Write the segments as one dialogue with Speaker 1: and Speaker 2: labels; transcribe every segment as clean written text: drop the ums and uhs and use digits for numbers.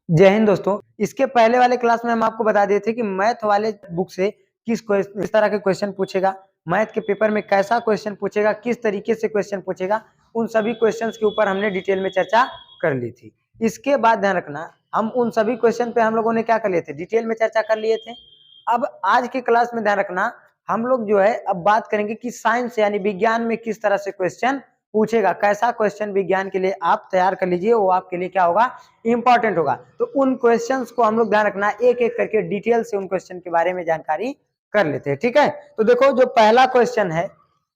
Speaker 1: जय हिंद दोस्तों। इसके पहले वाले क्लास में हम आपको बता दिए थे कि मैथ वाले बुक से किस तरह के क्वेश्चन पूछेगा, मैथ के पेपर में कैसा क्वेश्चन पूछेगा, किस तरीके से क्वेश्चन पूछेगा, उन सभी क्वेश्चंस के ऊपर हमने डिटेल में चर्चा कर ली थी। इसके बाद ध्यान रखना, हम उन सभी क्वेश्चन पे हम लोगों ने क्या कर लिए थे, डिटेल में चर्चा कर लिए थे। अब आज के क्लास में ध्यान रखना, हम लोग जो है अब बात करेंगे कि साइंस यानी विज्ञान में किस तरह से क्वेश्चन पूछेगा, कैसा क्वेश्चन विज्ञान के लिए आप तैयार कर लीजिए, वो आपके लिए क्या होगा, इंपॉर्टेंट होगा। तो उन क्वेश्चंस को हम लोग ध्यान रखना, एक एक करके डिटेल से उन क्वेश्चन के बारे में जानकारी कर लेते हैं। ठीक है, तो देखो जो पहला क्वेश्चन है,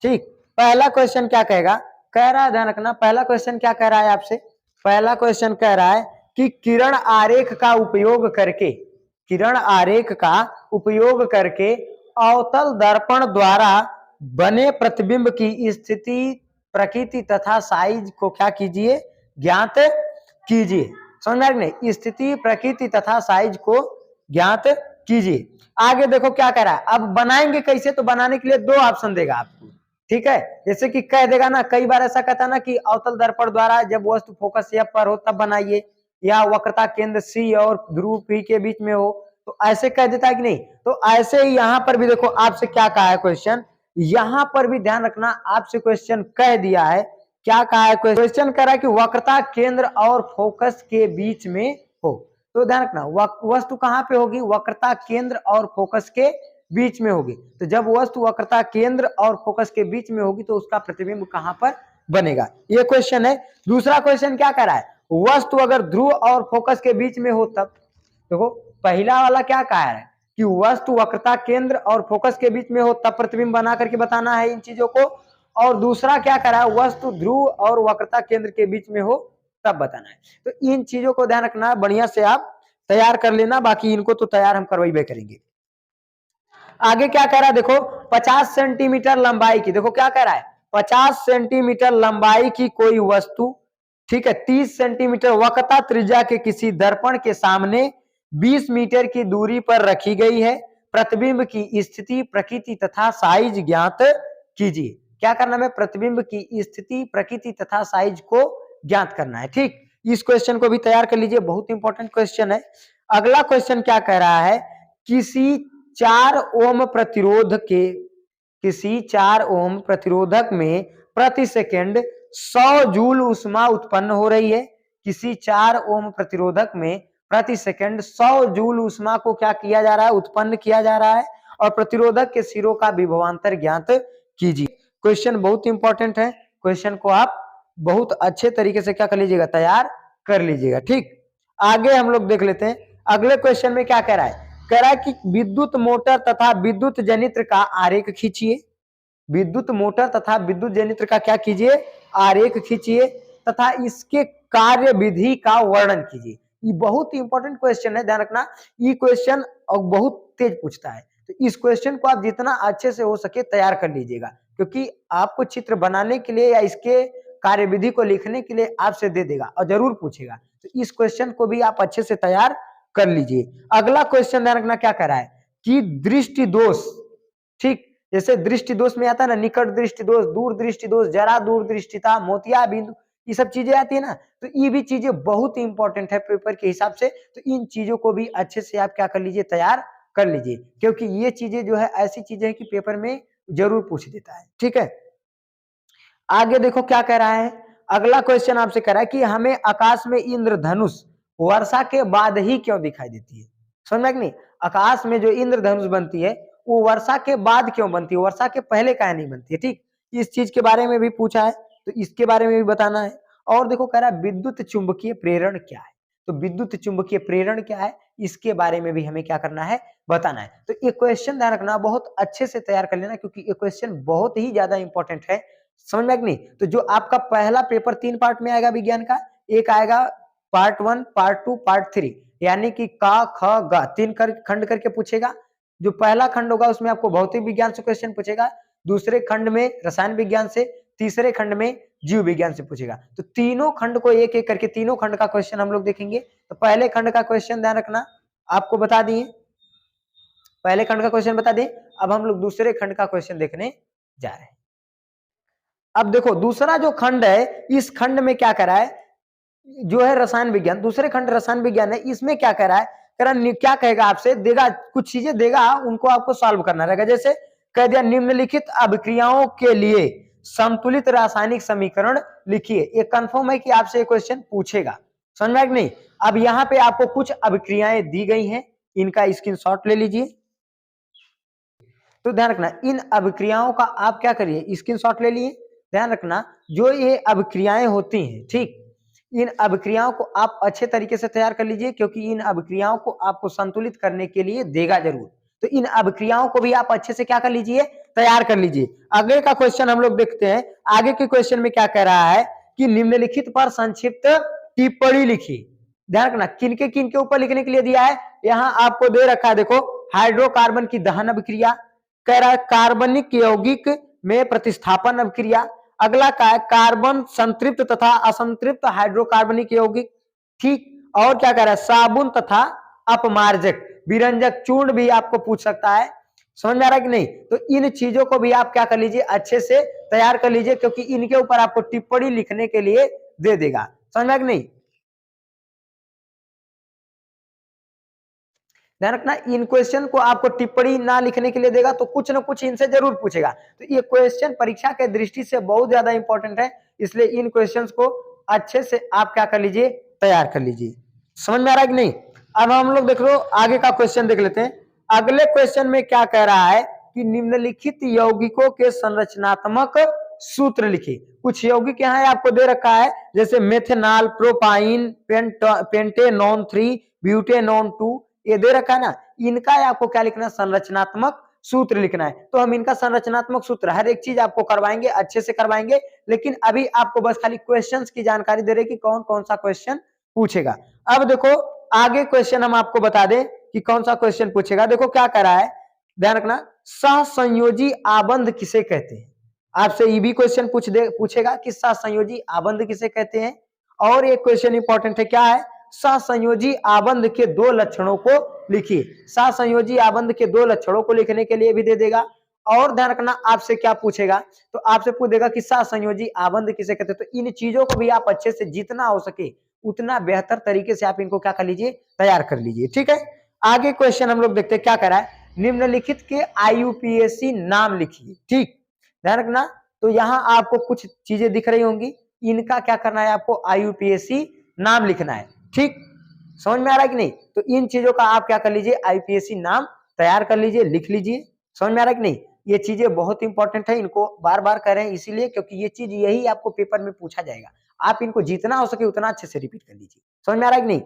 Speaker 1: ठीक, पहला क्वेश्चन क्या कहेगा, कह रहा है, ध्यान रखना, पहला क्वेश्चन क्या कह रहा है आपसे, पहला क्वेश्चन कह रहा है कि किरण आरेख का उपयोग करके, किरण आरेख का उपयोग करके अवतल दर्पण द्वारा बने प्रतिबिंब की स्थिति, प्रकृति तथा साइज को क्या कीजिए, ज्ञात कीजिए। समझ में नहीं, स्थिति, प्रकृति तथा साइज को ज्ञात कीजिए। आगे देखो क्या कह रहा है, अब बनाएंगे कैसे, तो बनाने के लिए दो ऑप्शन देगा आपको। ठीक है, जैसे कि कह देगा ना, कई बार ऐसा कहता ना कि अवतल दर्पण द्वारा जब वस्तु फोकस एफ पर हो तब बनाइए, या वक्रता केंद्र सी और ध्रुव पी के बीच में हो, तो ऐसे कह देता है कि नहीं। तो ऐसे ही यहां पर भी देखो आपसे क्या कहा है क्वेश्चन, यहां पर भी ध्यान रखना, आपसे क्वेश्चन कह दिया है, क्या कहा है क्वेश्चन, कह रहा है कि वक्रता केंद्र और फोकस के बीच में हो। तो ध्यान रखना, वस्तु कहां पे होगी, वक्रता केंद्र और फोकस के बीच में होगी। तो जब वस्तु वक्रता केंद्र और फोकस के बीच में होगी तो उसका प्रतिबिंब कहां पर बनेगा, ये क्वेश्चन है। दूसरा क्वेश्चन क्या कह रहा है, वस्तु अगर ध्रुव और फोकस के बीच में हो तब। देखो पहला वाला क्या कहा है कि वस्तु वक्रता केंद्र और फोकस के बीच में हो तब प्रतिबिंब बना करके बताना है इन चीजों को। और दूसरा क्या करा है, वस्तु ध्रुव और वक्रता केंद्र के बीच में हो तब बताना है। तो इन चीजों को ध्यान रखना, बढ़िया से आप तैयार कर लेना, बाकी इनको तो तैयार हम करवाई करेंगे। आगे क्या कह रहा है, देखो 50 सेंटीमीटर लंबाई की, देखो क्या कह रहा है, 50 सेंटीमीटर लंबाई की कोई वस्तु, ठीक है, 30 सेंटीमीटर वक्रता त्रिज्या के किसी दर्पण के सामने 20 मीटर की दूरी पर रखी गई है। प्रतिबिंब की स्थिति, प्रकृति तथा साइज ज्ञात कीजिए। क्या करना है, प्रतिबिंब की स्थिति, प्रकृति तथा साइज को ज्ञात करना है। ठीक, इस क्वेश्चन को भी तैयार कर लीजिए, बहुत इंपॉर्टेंट क्वेश्चन है। अगला क्वेश्चन क्या कह रहा है, किसी 4 ओम प्रतिरोध के, किसी 4 ओम प्रतिरोधक में प्रति सेकंड 100 जूल ऊष्मा उत्पन्न हो रही है। किसी 4 ओम प्रतिरोधक में प्रति सेकंड 100 जूल ऊष्मा को क्या किया जा रहा है, उत्पन्न किया जा रहा है, और प्रतिरोधक के सिरों का विभवांतर ज्ञात कीजिए। क्वेश्चन बहुत इंपॉर्टेंट है, क्वेश्चन को आप बहुत अच्छे तरीके से क्या कर लीजिएगा, तैयार कर लीजिएगा। ठीक, आगे हम लोग देख लेते हैं, अगले क्वेश्चन में क्या कह रहा है, कह रहा है कि विद्युत मोटर तथा विद्युत जनित्र का आरेख खींचिए। विद्युत मोटर तथा विद्युत जनित्र का क्या कीजिए, आरेख खींचिए, तथा इसके कार्य विधि का वर्णन कीजिए। ये बहुत इंपॉर्टेंट क्वेश्चन है, ध्यान रखना, ये क्वेश्चन बहुत तेज पूछता है। तो इस क्वेश्चन को आप जितना अच्छे से हो सके तैयार कर लीजिएगा, क्योंकि आपको चित्र बनाने के लिए या इसके कार्यविधि को लिखने के लिए आपसे दे देगा और जरूर पूछेगा। तो इस क्वेश्चन को भी आप अच्छे से तैयार कर लीजिए। अगला क्वेश्चन ध्यान रखना क्या कर रहा है कि दृष्टि दोष, ठीक, जैसे दृष्टि दोष में आता है ना, निकट दृष्टि दोष, दूर दृष्टि दोष, जरा दूर दृष्टिता, मोतिया बिंदु, ये सब चीजें आती है ना। तो ये भी चीजें बहुत इंपॉर्टेंट है पेपर के हिसाब से। तो इन चीजों को भी अच्छे से आप क्या कर लीजिए, तैयार कर लीजिए, क्योंकि ये चीजें जो है ऐसी चीजें हैं कि पेपर में जरूर पूछ देता है। ठीक है, आगे देखो क्या कह रहा है, अगला क्वेश्चन आपसे कह रहा है कि हमें आकाश में इंद्रधनुष वर्षा के बाद ही क्यों दिखाई देती है। समझ में नहीं, आकाश में जो इंद्रधनुष बनती है वो वर्षा के बाद क्यों बनती है, वर्षा के पहले क्या नहीं बनती है। ठीक, इस चीज के बारे में भी पूछा है, तो इसके बारे में भी बताना है। और देखो कह रहा है विद्युत चुंबकीय प्रेरण क्या है, तो विद्युत चुंबकीय प्रेरण क्या है, इसके बारे में भी हमें क्या करना है, बताना है। तो ये क्वेश्चन ध्यान रखना, बहुत अच्छे से तैयार कर लेना, क्योंकि ये क्वेश्चन बहुत ही ज्यादा इंपॉर्टेंट है। समझ में नहीं, तो जो आपका पहला पेपर 3 पार्ट में आएगा विज्ञान का, एक आएगा पार्ट 1, पार्ट 2, पार्ट 3, यानी कि का ख ग 3 खंड करके पूछेगा। जो पहला खंड होगा उसमें आपको भौतिक विज्ञान से क्वेश्चन पूछेगा, दूसरे खंड में रसायन विज्ञान से, तीसरे खंड में जीव विज्ञान से पूछेगा। तो तीनों खंड को एक एक करके तीनों खंड का क्वेश्चन हम लोग देखेंगे। तो पहले खंड का क्वेश्चन ध्यान रखना, आपको बता दिए, पहले खंड का क्वेश्चन बता दें। अब हम लोग दूसरे खंड का क्वेश्चन देखने जा रहे हैं। अब देखो दूसरा जो खंड है, इस खंड में क्या करा है, जो है रसायन विज्ञान, दूसरे खंड रसायन विज्ञान है, इसमें क्या कह रहा है, क्या कहेगा आपसे, देगा कुछ चीजें देगा, उनको आपको सॉल्व करना रहेगा। जैसे कह दिया निम्नलिखित अभिक्रियाओं के लिए संतुलित रासायनिक समीकरण लिखिए। ये कंफर्म है कि आपसे क्वेश्चन पूछेगा, समझ में नहीं। अब यहाँ पे आपको कुछ अभिक्रियाएं दी गई हैं, इनका स्क्रीनशॉट ले लीजिए। तो ध्यान रखना, इन अभिक्रियाओं का आप क्या करिए, स्क्रीनशॉट ले लिए। ध्यान रखना, जो ये अभिक्रियाएं होती हैं, ठीक, इन अभिक्रियाओं को आप अच्छे तरीके से तैयार कर लीजिए, क्योंकि इन अभिक्रियाओं को आपको संतुलित करने के लिए देगा जरूर। तो इन अभिक्रियाओं को भी आप अच्छे से क्या कर लीजिए, तैयार कर लीजिए। आगे का क्वेश्चन हम लोग देखते हैं। आगे के क्वेश्चन में क्या कह रहा है कि निम्नलिखित पर संक्षिप्त टिप्पणी लिखी। ध्यान रखना, किनके ऊपर लिखने के लिए दिया है, यहाँ आपको दे रखा है, देखो, हाइड्रोकार्बन की दहन अभिक्रिया, कह रहा है कार्बनिक यौगिक में प्रतिस्थापन अभिक्रिया। अगला का है कार्बन संतृप्त तथा असंतृप्त हाइड्रोकार्बनिक यौगिक, ठीक। और क्या कह रहा है, साबुन तथा अपमार्जक विरंजक चूर्ण भी आपको पूछ सकता है, समझ में आ रहा है कि नहीं। तो इन चीजों को भी आप क्या कर लीजिए, अच्छे से तैयार कर लीजिए, क्योंकि इनके ऊपर आपको टिप्पणी लिखने के लिए दे देगा, समझ में आ रहा है कि नहीं। ध्यान रखना, इन क्वेश्चन को आपको टिप्पणी ना लिखने के लिए देगा, तो कुछ ना कुछ इनसे जरूर पूछेगा। तो ये क्वेश्चन परीक्षा के दृष्टि से बहुत ज्यादा इंपॉर्टेंट है, इसलिए इन क्वेश्चंस को अच्छे से आप क्या कर लीजिए, तैयार कर लीजिए। समझ में आ रहा है कि नहीं। अब हम लोग देख लो आगे का क्वेश्चन देख लेते हैं। अगले क्वेश्चन में क्या कह रहा है कि निम्नलिखित यौगिकों के संरचनात्मक सूत्र लिखिए। कुछ यौगिक यहाँ आपको दे रखा है, जैसे मेथेनॉल, प्रोपाइन, पेंटेनॉन 3, ब्यूटेनॉन 2, ये दे रखा है ना। इनका आपको क्या लिखना है, संरचनात्मक सूत्र लिखना है। तो हम इनका संरचनात्मक सूत्र हर एक चीज आपको करवाएंगे, अच्छे से करवाएंगे, लेकिन अभी आपको बस खाली क्वेश्चंस की जानकारी दे रहे कि कौन कौन सा क्वेश्चन पूछेगा। अब देखो आगे क्वेश्चन हम आपको बता दें कि कौन सा क्वेश्चन पूछेगा। देखो क्या कर रहा है, ध्यान रखना, सहसंयोजी आबंध किसे कहते हैं। आपसे ये भी क्वेश्चन पूछेगा कि सहसंयोजी आबंध किसे कहते हैं। और एक क्वेश्चन इंपॉर्टेंट है, क्या है, सहसंयोजी आबंध के दो लक्षणों को लिखिए। सहसंयोजी आबंध के दो लक्षणों को लिखने के लिए भी दे देगा। और ध्यान रखना, आपसे क्या पूछेगा, तो आपसे पूछ देगा कि सहसंयोजी आबंध किसे कहते हैं। तो इन चीजों को भी आप अच्छे से जितना हो सके उतना बेहतर तरीके से आप इनको क्या कर लीजिए, तैयार कर लीजिए, ठीक है। आगे क्वेश्चन हम लोग देखते हैं क्या कह रहा है, निम्नलिखित के IUPAC नाम लिखिए, ठीक। ध्यान रखना, तो यहाँ आपको कुछ चीजें दिख रही होंगी, इनका क्या करना है, आपको IUPAC नाम लिखना है, ठीक। समझ में आ रहा है कि नहीं। तो इन चीजों का आप क्या कर लीजिए, IUPAC नाम तैयार कर लीजिए, लिख लीजिए। समझ में आ रहा है कि नहीं। ये चीजें बहुत इंपॉर्टेंट है, इनको बार बार कर रहे हैं इसीलिए क्योंकि ये चीज यही आपको पेपर में पूछा जाएगा। आप इनको जितना हो सके उतना अच्छे से रिपीट कर लीजिए। समझ में आ रहा है कि नहीं।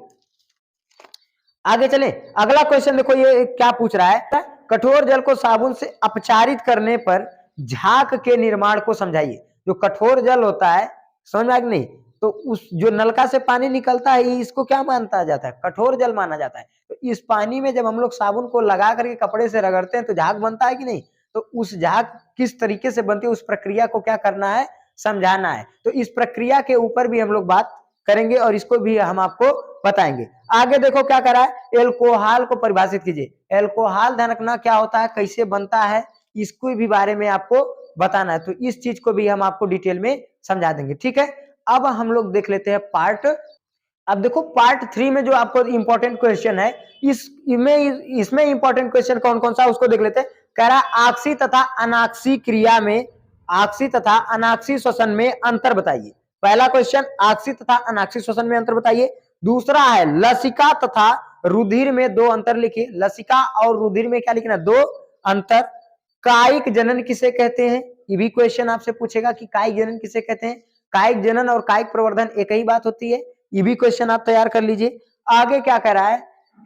Speaker 1: आगे चले, अगला क्वेश्चन देखो, ये क्या पूछ रहा है, कठोर जल को साबुन से अपचारित करने पर झाग के निर्माण को समझाइए। जो कठोर जल होता है, समझ में आ रहा है कि नहीं, तो उस जो नलका से पानी निकलता है इसको क्या माना जाता है, कठोर जल माना जाता है। तो इस पानी में जब हम लोग साबुन को लगा करके कपड़े से रगड़ते हैं तो झाग बनता है कि नहीं। तो उस झाग किस तरीके से बनती है, उस प्रक्रिया को क्या करना है, समझाना है। तो इस प्रक्रिया के ऊपर भी हम लोग बात करेंगे और इसको भी हम आपको बताएंगे। आगे देखो क्या कर रहा है, एल्कोहल को परिभाषित कीजिए। एल्कोहल ध्यान रखना क्या होता है, कैसे बनता है, इसको भी बारे में आपको बताना है। तो इस चीज को भी हम आपको डिटेल में समझा देंगे, ठीक है। अब हम लोग देख लेते हैं पार्ट। अब देखो पार्ट 3 में जो आपको इंपॉर्टेंट क्वेश्चन है, इसमें इंपॉर्टेंट क्वेश्चन कौन कौन सा उसको देख लेते हैं। कह रहा है आक्सी तथा अनाक्सी क्रिया में, आक्सी तथा अनाक्सी श्वसन में अंतर बताइए। पहला क्वेश्चन, आक्सी तथा अनाक्सी श्वसन में अंतर बताइए। दूसरा है लसिका तथा रुधिर में दो अंतर लिखिए। लसिका और रुधिर में क्या लिखना, दो अंतर। कायिक जनन किसे कहते हैं, ये भी क्वेश्चन आपसे पूछेगा कि कायिक जनन किसे कहते हैं। कायिक जनन और कायिक प्रवर्धन एक ही बात होती है, ये भी क्वेश्चन आप तैयार कर लीजिए। आगे क्या कह रहा है,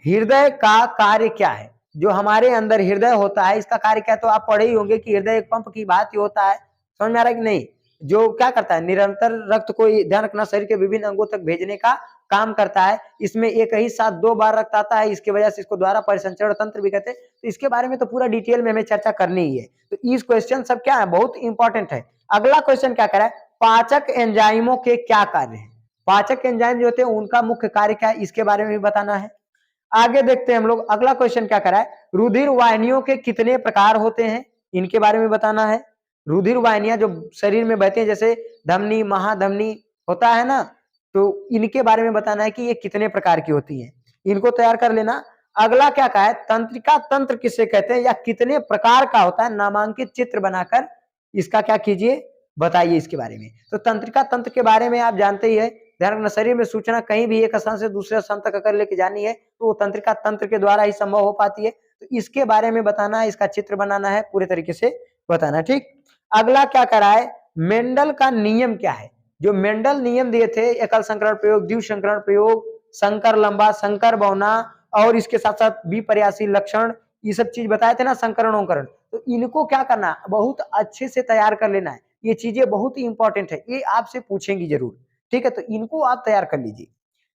Speaker 1: हृदय का कार्य क्या है। जो हमारे अंदर हृदय होता है इसका कार्य क्या है, तो आप पढ़े ही होंगे कि हृदय एक पंप की भांति होता है। समझ में आ रहा है कि नहीं। जो क्या करता है, निरंतर रक्त को, ध्यान रखना, शरीर के विभिन्न अंगों तक भेजने का काम करता है। इसमें एक ही साथ दो बार रक्त आता है, इसकी वजह से इसको द्वारा परिसंचरण तंत्र भी कहते हैं। तो इसके बारे में तो पूरा डिटेल में हमें चर्चा करनी ही है। तो इस क्वेश्चन सब क्या है, बहुत इंपॉर्टेंट है। अगला क्वेश्चन क्या कर रहा है, पाचक एंजाइमों के क्या कार्य है। पाचक एंजाइम जो होते हैं उनका मुख्य कार्य क्या है, इसके बारे में भी बताना है। आगे देखते हैं हम लोग, अगला क्वेश्चन क्या कर रहा है, रुधिर वाहिनियों के कितने प्रकार होते हैं, इनके बारे में बताना है। रुधिर वाहिनियां जो शरीर में बहती हैं, जैसे धमनी, महाधमनी होता है ना, तो इनके बारे में बताना है कि ये कितने प्रकार की होती है, इनको तैयार कर लेना। अगला क्या कहा है, तंत्रिका तंत्र किसे कहते हैं या कितने प्रकार का होता है, नामांकित चित्र बनाकर इसका क्या कीजिए, बताइए इसके बारे में। तो तंत्रिका तंत्र के बारे में आप जानते ही है, ध्यान रखना, शरीर में सूचना कहीं भी एक स्थान से दूसरे स्थान तक अगर लेके जानी है तो वो तंत्रिका तंत्र के द्वारा ही संभव हो पाती है। तो इसके बारे में बताना है, इसका चित्र बनाना है, पूरे तरीके से बताना है, ठीक। अगला क्या करा है, मेंडल का नियम क्या है, जो मेंडल नियम दिए थे, एकल संकरण प्रयोग, द्विव संकरण प्रयोग, संकर लंबा, संकर बौना, और इसके साथ साथ विपर्यासी लक्षण, ये सब चीज बताए थे ना, संकरणोकरण। तो इनको क्या करना है, बहुत अच्छे से तैयार कर लेना है, ये चीजें बहुत ही इंपॉर्टेंट है, ये आपसे पूछेंगी जरूर, ठीक है। तो इनको आप तैयार कर लीजिए।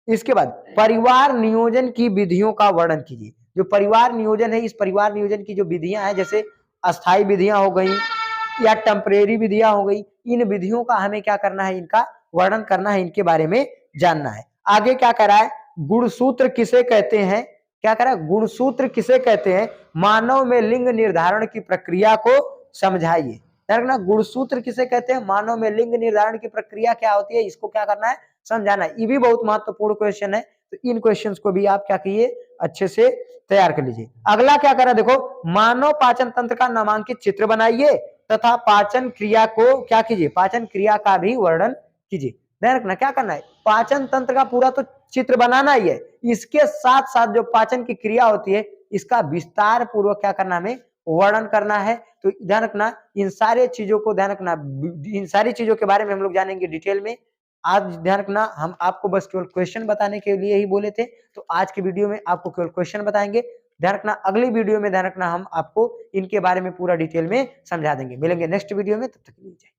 Speaker 1: इसके बाद परिवार नियोजन की विधियों का वर्णन कीजिए। जो परिवार नियोजन है, इस परिवार नियोजन की जो विधियां हैं, जैसे अस्थायी विधियां हो गई या टेम्परेरी विधियां हो गई, इन विधियों का हमें क्या करना है, इनका वर्णन करना है, इनके बारे में जानना है। आगे क्या करा है, गुणसूत्र किसे कहते हैं, क्या करा है, गुणसूत्र किसे कहते हैं, मानव में लिंग निर्धारण की प्रक्रिया को समझाइए। गुणसूत्र किसे कहते हैं, मानव में लिंग निर्धारण की प्रक्रिया क्या होती है, इसको क्या करना है, समझाना है। ये भी बहुत महत्वपूर्ण क्वेश्चन है, तो इन क्वेश्चंस को भी आप क्या कीजिए, अच्छे से तैयार कर लीजिए। अगला क्या करा, देखो, मानव पाचन तंत्र का नामांकित चित्र बनाइए तथा पाचन क्रिया को क्या कीजिए, पाचन क्रिया का भी वर्णन कीजिए। ध्यान रखना, क्या करना है, पाचन तंत्र का पूरा तो चित्र बनाना ही है, इसके साथ साथ जो पाचन की क्रिया होती है, इसका विस्तार पूर्वक क्या करना, हमें वर्णन करना है। तो ध्यान रखना, इन सारे चीजों को ध्यान रखना, इन सारी चीजों के बारे में हम लोग जानेंगे डिटेल में। आज ध्यान रखना, हम आपको बस केवल क्वेश्चन बताने के लिए ही बोले थे, तो आज की वीडियो में आपको केवल क्वेश्चन बताएंगे। ध्यान रखना, अगली वीडियो में ध्यान रखना, हम आपको इनके बारे में पूरा डिटेल में समझा देंगे। मिलेंगे नेक्स्ट वीडियो में, तब तक के लिए जय।